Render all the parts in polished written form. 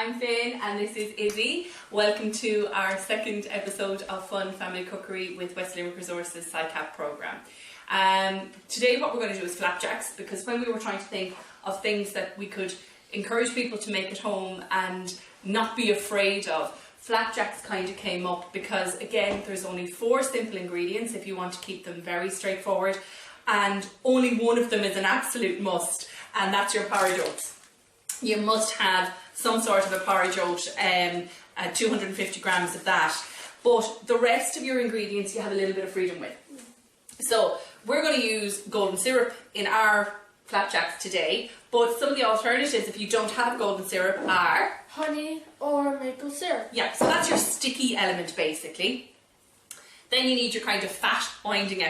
I'm Finn and this is Izzy. Welcome to our second episode of Fun Family Cookery with West Limerick Resources SICAP programme. Today what we're going to do is flapjacks, because when we were trying to think of things that we could encourage people to make at home and not be afraid of, flapjacks kind of came up because, again, there's only 4 simple ingredients if you want to keep them very straightforward, and only one of them is an absolute must, and that's your porridge oats. You must have some sort of a porridge oat, 250 grams of that, but the rest of your ingredients you have a little bit of freedom with. So we're going to use golden syrup in our flapjacks today, but some of the alternatives, if you don't have golden syrup, are honey or maple syrup. Yeah, so that's your sticky element basically. Then you need your kind of fat binding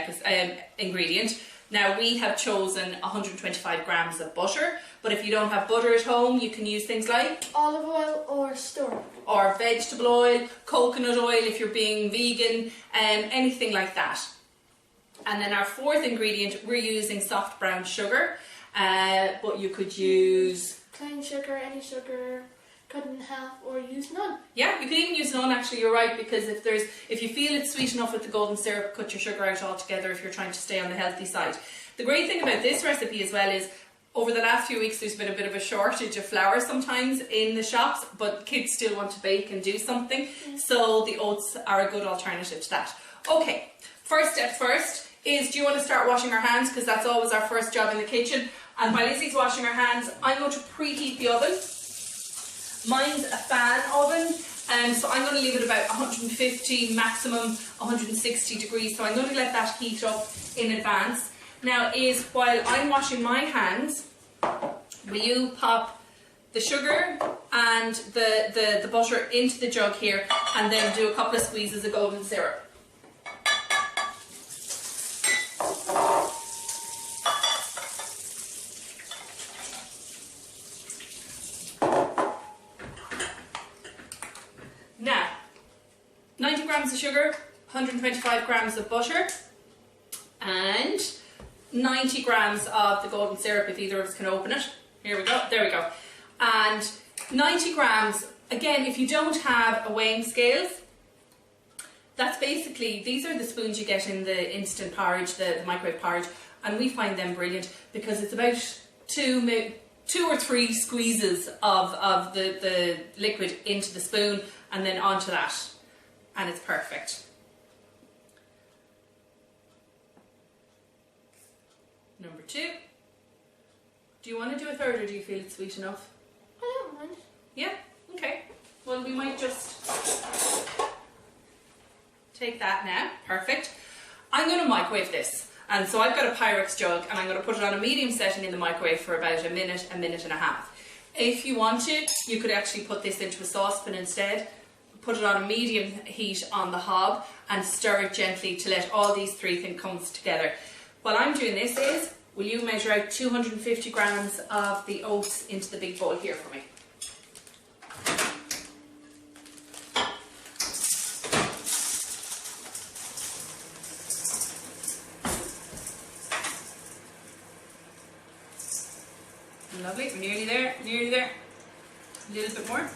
ingredient. Now we have chosen 125 grams of butter, but if you don't have butter at home, you can use things like olive oil or stir, or vegetable oil, coconut oil if you're being vegan, anything like that. And then our 4th ingredient, we're using soft brown sugar, but you could use plain sugar, any sugar, cut in half, or use none. Yeah, you could even use none, actually, you're right, because if you feel it's sweet enough with the golden syrup, cut your sugar out altogether if you're trying to stay on the healthy side. The great thing about this recipe as well is, over the last few weeks there's been a bit of a shortage of flour sometimes in the shops, but kids still want to bake and do something, so the oats are a good alternative to that. Okay, first step first is, do you want to start washing our hands, because that's always our first job in the kitchen. And while Izzy's washing her hands, I'm going to preheat the oven. Mine's a fan oven, so I'm going to leave it about 150, maximum 160 degrees, so I'm going to let that heat up in advance. Now while I'm washing my hands, will you pop the sugar and the butter into the jug here, and then do a couple of squeezes of golden syrup. Now, 90 grams of sugar, 125 grams of butter, and 90 grams of the golden syrup if either of us can open it. Here we go, there we go. And 90 grams, again, if you don't have a weighing scales, that's basically, these are the spoons you get in the instant porridge, the microwave porridge, and we find them brilliant because it's about 2 or 3 squeezes of the liquid into the spoon and then onto that, and it's perfect. Number 2. Do you want to do a third, or do you feel it's sweet enough? I don't mind. Yeah? Okay. Well, we might just take that now. Perfect. I'm going to microwave this. And so I've got a Pyrex jug, and I'm going to put it on a medium setting in the microwave for about a minute and a half. If you wanted, you could actually put this into a saucepan instead, put it on a medium heat on the hob, and stir it gently to let all these 3 things come together. While I'm doing this is, will you measure out 250 grams of the oats into the big bowl here for me? Lovely, we're nearly there, nearly there. A little bit more.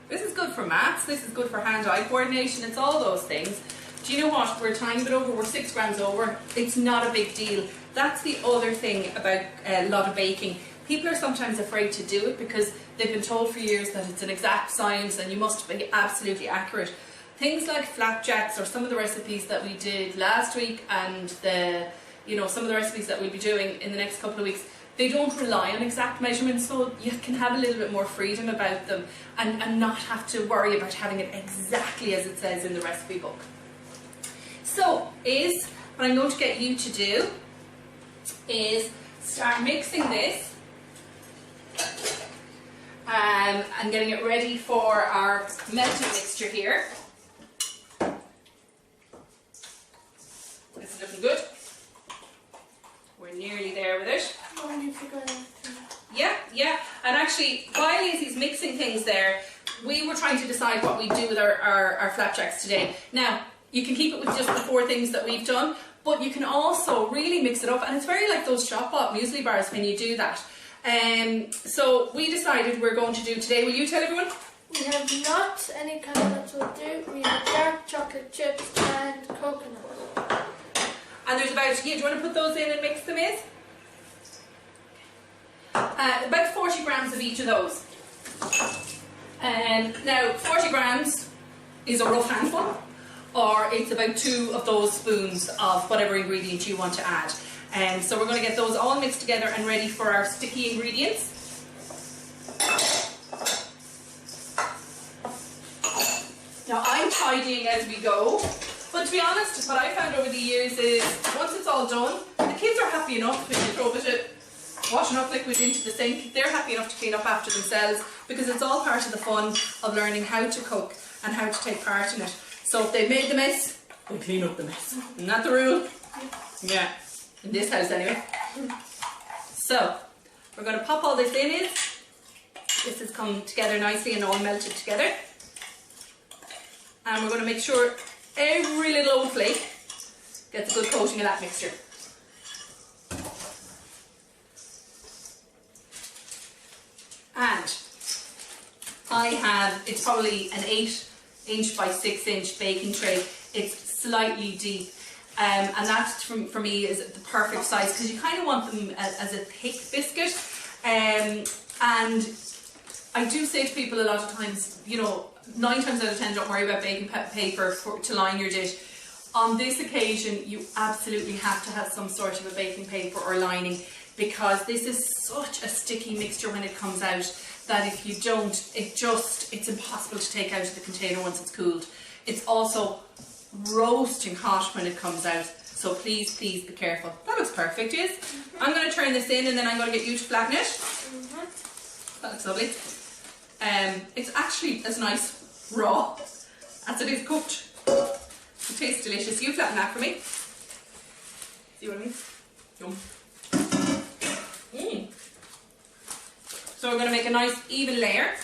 This is good for maths, this is good for hand-eye coordination, it's all those things. Do you know what, we're a tiny bit over, we're 6 grams over, it's not a big deal. That's the other thing about a lot of baking. People are sometimes afraid to do it because they've been told for years that it's an exact science and you must be absolutely accurate. Things like flapjacks, or some of the recipes that we did last week, and some of the recipes that we'll be doing in the next couple of weeks, they don't rely on exact measurements, so you can have a little bit more freedom about them and not have to worry about having it exactly as it says in the recipe book. So, what I'm going to get you to do is start mixing this and getting it ready for our melting mixture here. This is looking good. We're nearly there with it. Yeah. And actually, while Izzy's mixing things there, we were trying to decide what we do with our flapjacks today. Now, you can keep it with just the 4 things that we've done, but you can also really mix it up, and it's very like those shop bought muesli bars when you do that. So we decided we're going to do today, will you tell everyone? We have nuts, any kind of nuts will do. We have dark chocolate chips and coconut. And there's about, do you want to put those in and mix them in? About 40 grams of each of those. Now 40 grams is a rough handful, or it's about 2 of those spoons of whatever ingredient you want to add. So we're going to get those all mixed together and ready for our sticky ingredients. Now I'm tidying as we go, but to be honest, what I found over the years is once it's all done, the kids are happy enough when you throw a bit of washing up liquid into the sink. They're happy enough to clean up after themselves, because it's all part of the fun of learning how to cook and how to take part in it. So if they've made the mess, they clean up the mess. Isn't that the rule? Yeah, in this house anyway. So we're going to pop all this in. This has come together nicely and all melted together. And we're going to make sure every little old flake gets a good coating of that mixture. And I have, it's probably an 8" by 6" baking tray. It's slightly deep. And that for me is the perfect size, because you kind of want them as a thick biscuit. And I do say to people a lot of times, you know, 9 times out of 10 don't worry about baking paper to line your dish. On this occasion you absolutely have to have some sort of a baking paper or lining, because this is such a sticky mixture when it comes out that if you don't, it's impossible to take out of the container once it's cooled. It's also roasting hot when it comes out, so please be careful. That looks perfect, yes? I'm going to turn this in and then I'm going to get you to flatten it. That looks lovely. It's actually as nice raw as it is cooked. It tastes delicious. You flatten that for me. See what I mean? Yum. So we're going to make a nice even layer.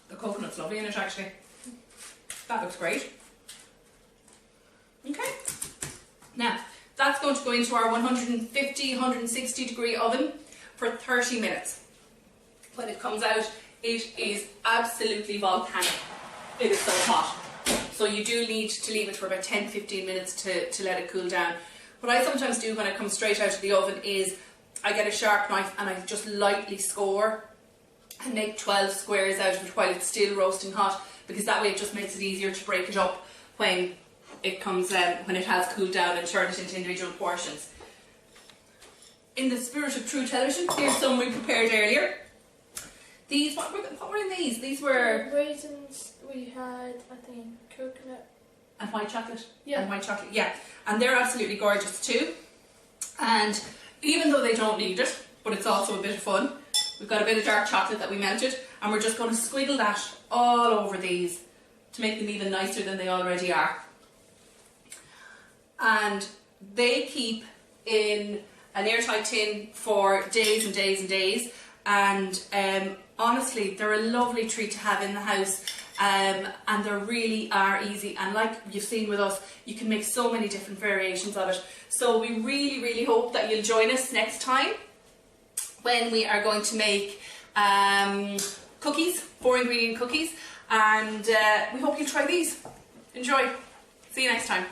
The coconut's lovely in it actually. That looks great. Okay. Now that's going to go into our 150-160 degree oven for 30 minutes. When it comes out, it is absolutely volcanic. It is so hot. So you do need to leave it for about 10-15 minutes to let it cool down. What I sometimes do when it comes straight out of the oven is I get a sharp knife and I just lightly score and make 12 squares out of it while it's still roasting hot, because that way it just makes it easier to break it up when it comes when it has cooled down, and turn it into individual portions. In the spirit of true television, here's some we prepared earlier. These, what were in these? These were raisins. We had, I think, coconut and white chocolate. Yeah. And white chocolate, yeah. And they're absolutely gorgeous too. And even though they don't need it, but it's also a bit of fun, we've got a bit of dark chocolate that we melted, and we're just going to squiggle that all over these to make them even nicer than they already are. And they keep in an airtight tin for days and days and days. And honestly, they're a lovely treat to have in the house, and they really are easy, and like you've seen with us, you can make so many different variations of it. So we really hope that you'll join us next time when we are going to make cookies, 4-ingredient cookies, and we hope you'll try these. Enjoy. See you next time.